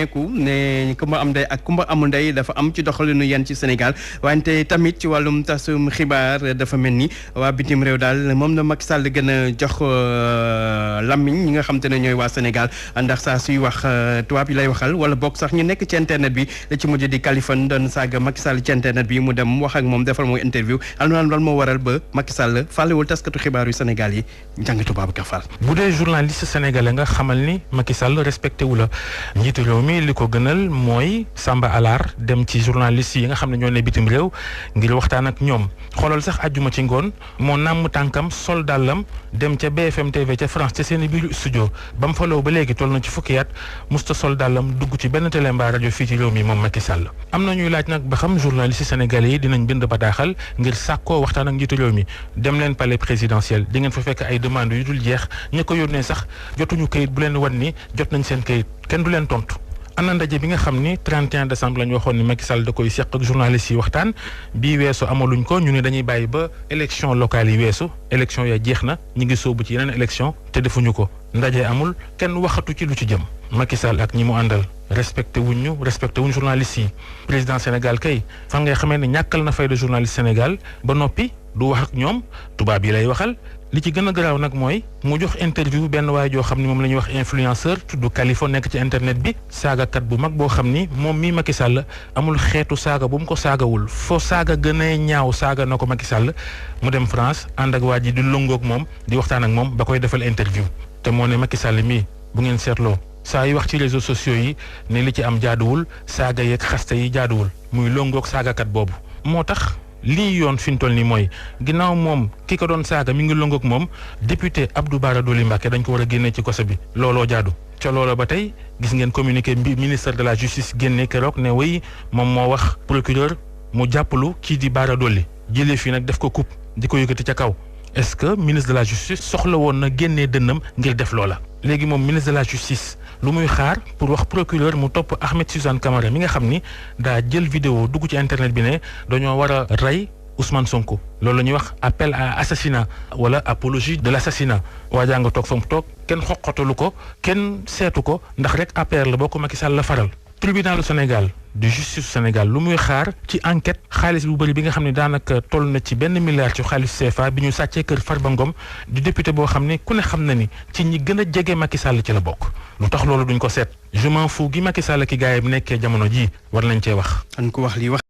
nemmeeku ne kumba am ndey ak kumba amul ndey dafa am ci doxalinu yenn ci Sénégal wante tamit ci wàllum tasum xibaar dafa mel ni waa bitim réew daal moom la Macky Sall gën a jox làmmiñ ñi nga xam te ne ñooy waa Sénégal ndax saa suy wax tubaab yi lay waxal wala bokk sax ñu nekk ci internet bi la ci mujj di Kaliphone doon saaga Macky Sall ci internet bi mu dem wax ak moom defal mooy interview loolu moo waral ba Macky Sall fàllewul taskatu xibaar yu Sénégal yi njàngatu Babacar Fall. bu dee journaliste sénégalais nga xamal ni Macky Sall respecté wu la njiitu réew mi li ko gënal mooy Samba Alar dem ci journaliste yi nga xam ne ñoo ne bitim réew ngir waxtaan ak ñoom xoolal sax àjjuma ci ngoon moo nàmm tànkam sol dàllam dem ca BFM TV ca France ca seen biir studio ba mu faloo ba léegi toll na ci fukki at musta sol dàllam dugg ci benn télé mbaa rajo fii ci réew mi moom Macky Sall. am na ñuy laaj nag ba xam journaliste sénégalais yi dinañ bind bataaxal ngir sàkkoo waxtaan ak njiitu réew mi dem leen palais présidentiel di ngeen fa fekk ay demandes yu dul jeex ña ko yónnee sax jotuñu kayit bu leen wan ni jot nañ seen kayit kenn du leen tontu. ana ndaje bi nga xam ni 31 décembre la ñu waxoon ni Macky Sall da koy seq ak journalistes yi waxtaan bii weesu amaluñ ko ñu ne dañuy bàyyi ba élection locale yi weesu élection ya jeex na ñu ngi sóobu ci yeneen élection te defuñu ko ndaje amul kenn waxatu ci lu ci jëm. Macky Sall ak ñi mu àndal respecté wuñ journalistes yi président Sénégal kay fan ngay xamee ne ñàkkal na fayda journaliste Sénégal ba noppi du wax ak ñoom tubaab yi lay waxal. li ci gën a garaaw nag mooy mu jox interview benn waay joo xam ni moom la ñuy wax influenceur tudd Kaliphone nekk ci internet bi saagakat bu mag boo xam ni moom mii Macky Sall amul xeetu saaga bu mu ko saagawul foo saaga gën a ñaaw saaga na ko Macky Sall mu dem France ànd ak waa ji di lëngoog moom di waxtaan ak moom ba koy defal interview te moo ne Macky Sall mii bu ngeen seetloo saa yu wax ci réseaux sociaux yi ne li ci am jaaduwul saaga yeeg xaste yi jaaduwul muy lëngoog saagakat boobu moo tax. lii yoon fi ñu toll nii mooy ginnaaw moom ki ko doon saaga mi ngi lëngoog moom député Abdou Bara Dolly Mbacké dañ ko war a génnee ci koso bi looloo jaadu ca loola ba tey gis ngeen communiqué bi ministre de la justice génne keroog ne way moom moo wax procureur mu jàppalu kii di Bara Dolly jëlee fii nag def ko coupe di ko yëkkati ca kaw est-ce que ministre de la justice soxla woon na génnee dënnam ngir def loola léegi moom ministre de la justice lu muy xaar pour wax procureur mu topp Ahmed Suzanne Camara mi nga xam ni daa jël vidéo dugg ci internet bi ne dañoo war a rey Ousmane Sonko loolu la ñuy wax appel à assassinat wala apologie de l'assassinat waajaa nga toog fa mu toog kenn xoqatalu ko kenn seetu ko ndax rek APR la boo ko Macky Sall la faral. Tribunal Sénégal de justice Sénégal lu muy xaar ci enquête xaalis bu bëri bi nga xam ne daanaka toll na ci 1 milliard ci xaalis CFA bi ñu sàccee kër Farba Ngom di député boo xam ne ku ne xam na ni ci ñi gën a jege Macky Sall ci la bokk lu tax loolu duñ ko seet je m'en fous gi Macky Sall ki gaay yi nekkee jamono jii war nañ cee wax.